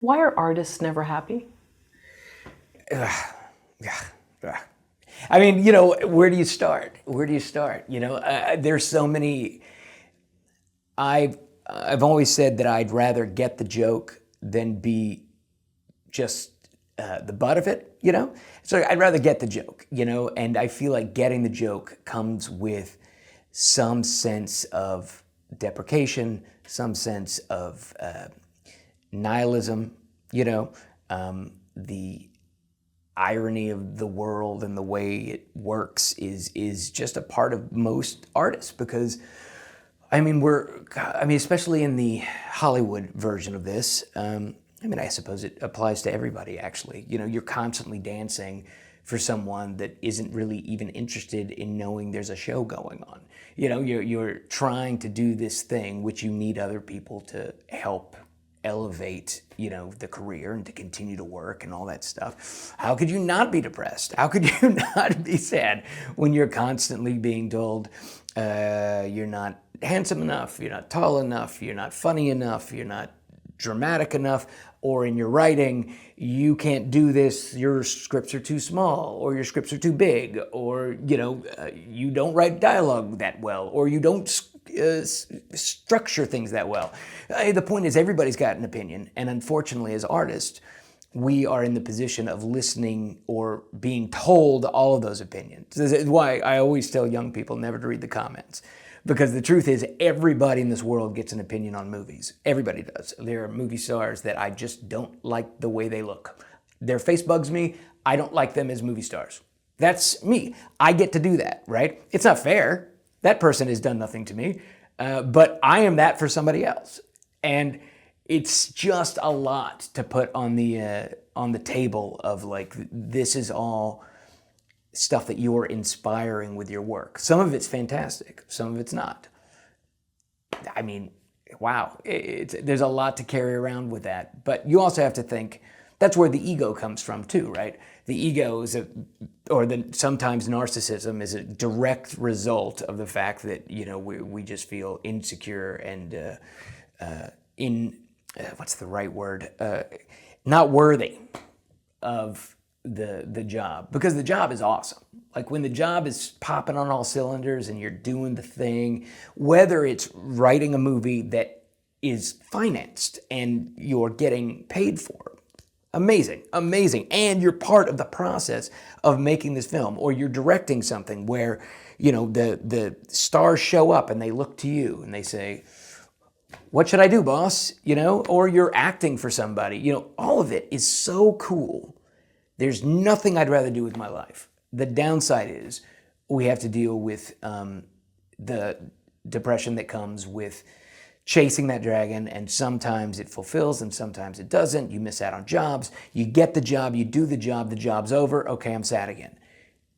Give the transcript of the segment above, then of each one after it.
Why are artists never happy? Yeah. I mean, where do you start? Where do you start? There's so many. I've always said that I'd rather get the joke than be just the butt of it. So I'd rather get the joke. And I feel like getting the joke comes with some sense of deprecation, some sense of nihilism. The irony of the world and the way it works is just a part of most artists, because especially in the Hollywood version of this, I suppose it applies to everybody actually. You're constantly dancing for someone that isn't really even interested in knowing there's a show going on. You're trying to do this thing which you need other people to help elevate, the career and to continue to work and all that stuff. How could you not be depressed? How could you not be sad when you're constantly being told you're not handsome enough, you're not tall enough, you're not funny enough, you're not dramatic enough, or in your writing, you can't do this, your scripts are too small, or your scripts are too big, or, you don't write dialogue that well, or you don't structure things that well. The point is, everybody's got an opinion, and unfortunately, as artists, we are in the position of listening or being told all of those opinions. This is why I always tell young people never to read the comments. Because the truth is, everybody in this world gets an opinion on movies. Everybody does. There are movie stars that I just don't like the way they look. Their face bugs me. I don't like them as movie stars. That's me. I get to do that, right? It's not fair. That person has done nothing to me. But I am that for somebody else. And it's just a lot to put on the table of like, this is all stuff that you're inspiring with your work. Some of it's fantastic, some of it's not. Wow, there's a lot to carry around with that. But you also have to think, that's where the ego comes from too, right? The ego is sometimes narcissism is a direct result of the fact that, we just feel insecure and what's the right word? Not worthy of the job, because the job is awesome. Like when the job is popping on all cylinders and you're doing the thing, whether it's writing a movie that is financed and you're getting paid for, amazing, and you're part of the process of making this film, or you're directing something where, the stars show up and they look to you and they say, what should I do, boss? Or you're acting for somebody, all of it is so cool. There's nothing I'd rather do with my life. The downside is we have to deal with the depression that comes with chasing that dragon, and sometimes it fulfills and sometimes it doesn't. You miss out on jobs. You get the job, you do the job's over. Okay, I'm sad again.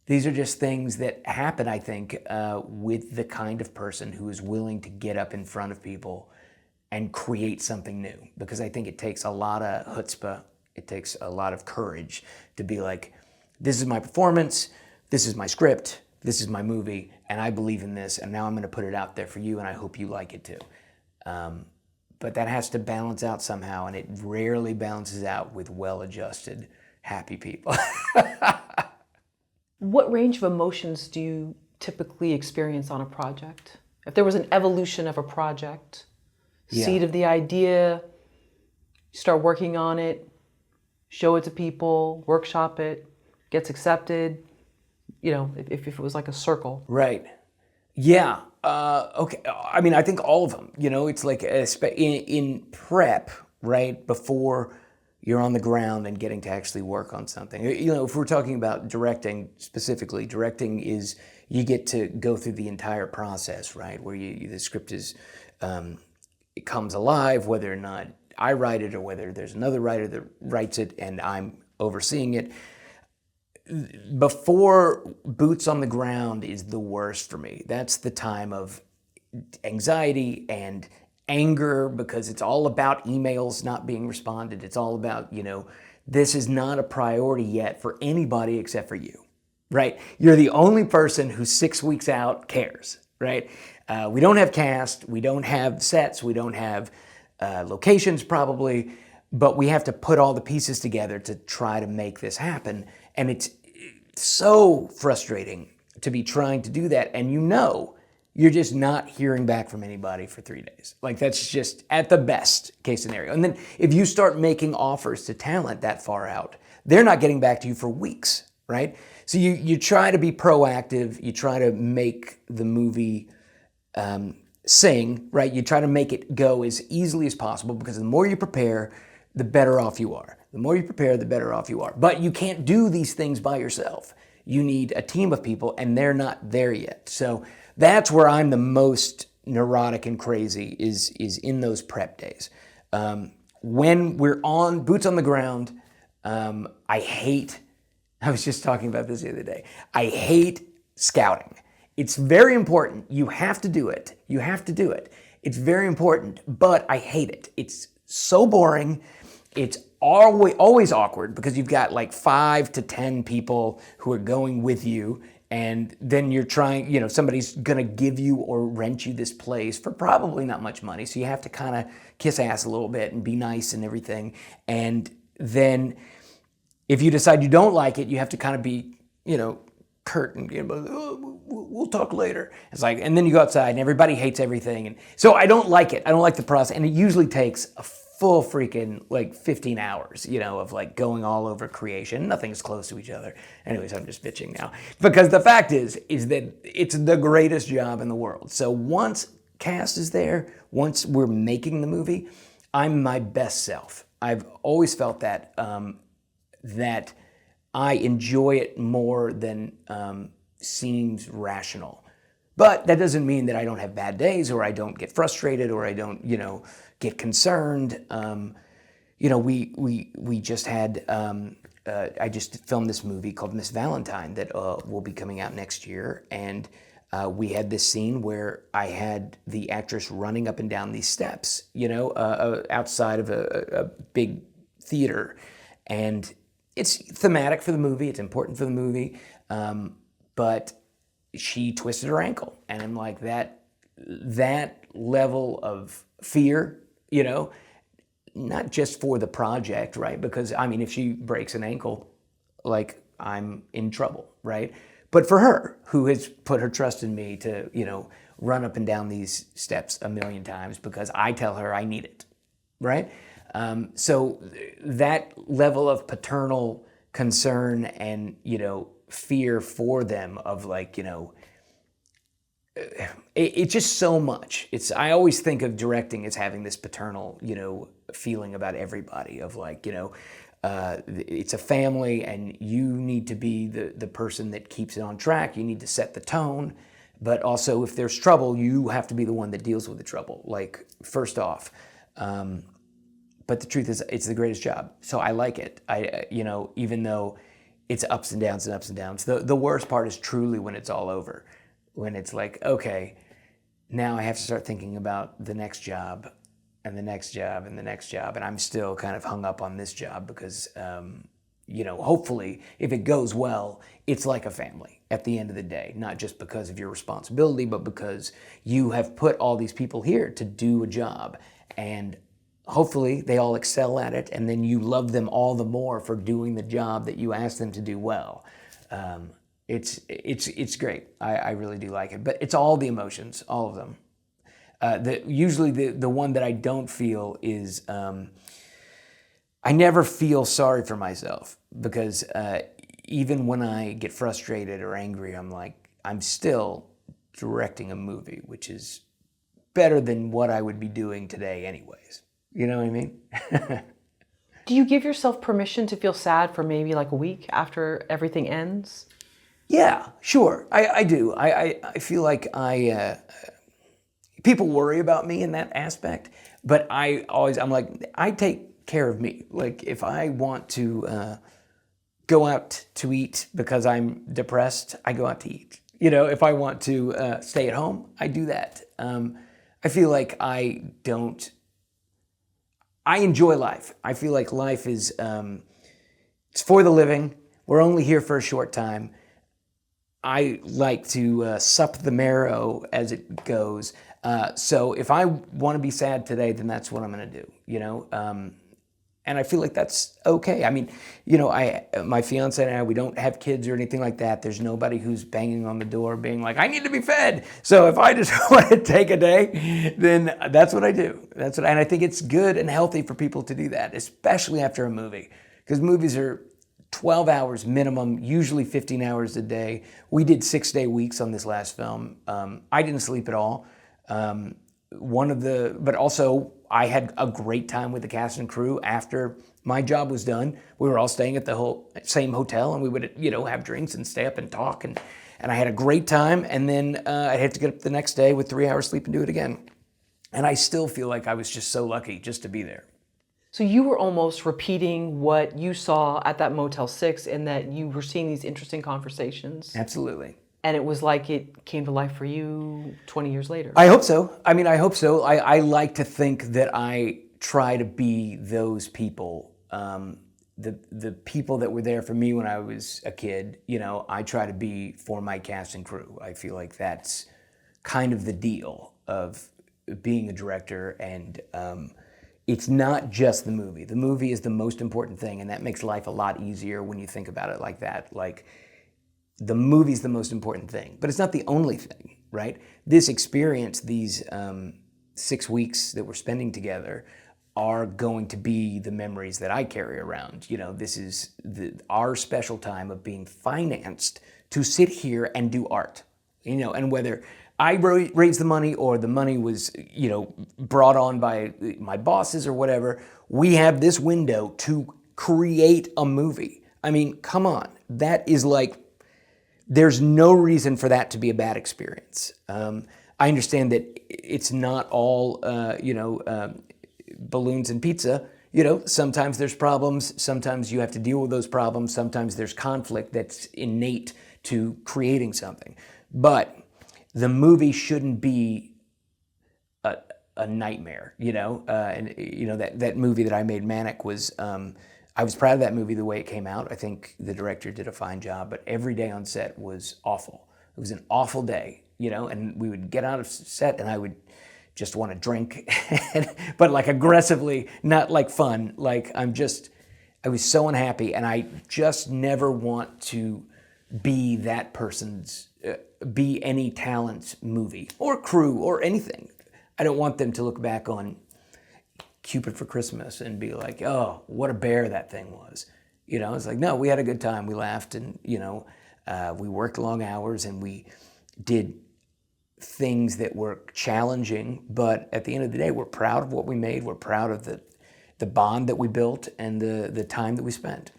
These are just things that happen, I think, with the kind of person who is willing to get up in front of people and create something new. Because I think it takes a lot of chutzpah. It takes a lot of courage to be like, this is my performance, this is my script, this is my movie, and I believe in this, and now I'm going to put it out there for you, and I hope you like it too. But that has to balance out somehow, and it rarely balances out with well-adjusted, happy people. What range of emotions do you typically experience on a project? If there was an evolution of a project, seed of the idea, start working on it, show it to people, workshop it, gets accepted, if it was like a circle. Right. Yeah. Okay. I think all of them, it's like in prep, right, before you're on the ground and getting to actually work on something. If we're talking about directing specifically, directing is you get to go through the entire process, right, where the script is, it comes alive, whether or not I write it or whether there's another writer that writes it and I'm overseeing it. Before boots on the ground is the worst for me. That's the time of anxiety and anger, because it's all about emails not being responded. It's all about, this is not a priority yet for anybody except for you, right? You're the only person who 6 weeks out cares, right? We don't have cast, we don't have sets, we don't have locations probably. but we have to put all the pieces together to try to make this happen. And it's so frustrating to be trying to do that, and you're just not hearing back from anybody for 3 days. Like, that's just at the best case scenario. And then if you start making offers to talent that far out, they're not getting back to you for weeks, right? So you try to be proactive, you try to make the movie sing, right? You try to make it go as easily as possible, because the more you prepare, the better off you are. The more you prepare, the better off you are. But you can't do these things by yourself. You need a team of people, and they're not there yet. So that's where I'm the most neurotic and crazy, is in those prep days. When we're on boots on the ground, I was just talking about this the other day. I hate scouting. It's very important. You have to do it. You have to do it. It's very important, but I hate it. It's so boring. It's always awkward, because you've got like 5 to 10 people who are going with you, and then you're trying, somebody's gonna give you or rent you this place for probably not much money, so you have to kind of kiss ass a little bit and be nice and everything. And then if you decide you don't like it, you have to kind of be, curt and we'll talk later. It's like, and then you go outside and everybody hates everything. And so I don't like it. I don't like the process. And it usually takes a full freaking 15 hours, of going all over creation. Nothing's close to each other. Anyways, I'm just bitching now. Because the fact is that it's the greatest job in the world. So once cast is there, once we're making the movie, I'm my best self. I've always felt that, that I enjoy it more than seems rational. But that doesn't mean that I don't have bad days, or I don't get frustrated, or I don't, get concerned. We just had, I just filmed this movie called MISS VALENTINE that will be coming out next year. And we had this scene where I had the actress running up and down these steps, outside of a big theater. And it's thematic for the movie, it's important for the movie, but she twisted her ankle. And I'm like, that level of fear, not just for the project, right? Because, if she breaks an ankle, I'm in trouble, right? But for her, who has put her trust in me to, run up and down these steps a million times because I tell her I need it, right? So that level of paternal concern and, fear for them of it's just so much. I always think of directing as having this paternal, feeling about everybody of it's a family, and you need to be the person that keeps it on track. You need to set the tone, but also if there's trouble, you have to be the one that deals with the trouble, first off. But the truth is, it's the greatest job. So I like it. Even though it's ups and downs and ups and downs. The worst part is truly when it's all over. When it's okay, now I have to start thinking about the next job and the next job and the next job. And I'm still kind of hung up on this job because, hopefully if it goes well, it's like a family at the end of the day, not just because of your responsibility, but because you have put all these people here to do a job. And hopefully they all excel at it, and then you love them all the more for doing the job that you asked them to do well. It's great. I really do like it, but it's all the emotions, all of them. Usually the one that I don't feel is I never feel sorry for myself, because even when I get frustrated or angry, I'm still directing a movie, which is better than what I would be doing today anyways. You know what I mean? Do you give yourself permission to feel sad for maybe a week after everything ends? Yeah, sure. I do. I feel like people worry about me in that aspect, but I take care of me. If I want to go out to eat because I'm depressed, I go out to eat. If I want to stay at home, I do that. I feel like I enjoy life. I feel like life is, it's for the living. We're only here for a short time. I like to sup the marrow as it goes. So if I want to be sad today, then that's what I'm going to do. And I feel like that's okay. I mean, you know, my fiance and I, we don't have kids or anything like that. There's nobody who's banging on the door being like, I need to be fed. So if I just want to take a day, then that's what I do. And I think it's good and healthy for people to do that, especially after a movie. Because movies are 12 hours minimum, usually 15 hours a day. We did 6-day weeks on this last film. I didn't sleep at all. But also I had a great time with the cast and crew after my job was done. We were all staying at the same hotel, and we would, you know, have drinks and stay up and talk, and I had a great time. And then I'd have to get up the next day with 3 hours sleep and do it again. And I still feel like I was just so lucky just to be there. So you were almost repeating what you saw at that Motel 6, in that you were seeing these interesting conversations. Absolutely. And it was like it came to life for you 20 years later. I hope so. I mean, I hope so. I like to think that I try to be those people, the people that were there for me when I was a kid. You know, I try to be for my cast and crew. I feel like that's kind of the deal of being a director, and it's not just the movie. The movie is the most important thing, and that makes life a lot easier when you think about it like that. Like, the movie's the most important thing, but it's not the only thing, right? This experience, these 6 weeks that we're spending together, are going to be the memories that I carry around. You know, this is our special time of being financed to sit here and do art. You know, and whether I raised the money or the money was, you know, brought on by my bosses or whatever, we have this window to create a movie. I mean, come on, that is like, there's no reason for that to be a bad experience. I understand that it's not all, balloons and pizza. You know, sometimes there's problems. Sometimes you have to deal with those problems. Sometimes there's conflict that's innate to creating something. But the movie shouldn't be a nightmare, you know? And, you know, that movie that I made, MANIC, was... I was proud of that movie the way it came out. I think the director did a fine job, but every day on set was awful. It was an awful day, you know, and we would get out of set and I would just want to drink, but like aggressively, not like fun. Like I was so unhappy, and I just never want to be that person's, be any talent's movie or crew or anything. I don't want them to look back on Cupid for Christmas and be like, oh, what a bear that thing was. You know, it's like, no, we had a good time. We laughed, and, you know, we worked long hours, and we did things that were challenging. But at the end of the day, we're proud of what we made. We're proud of the bond that we built and the time that we spent.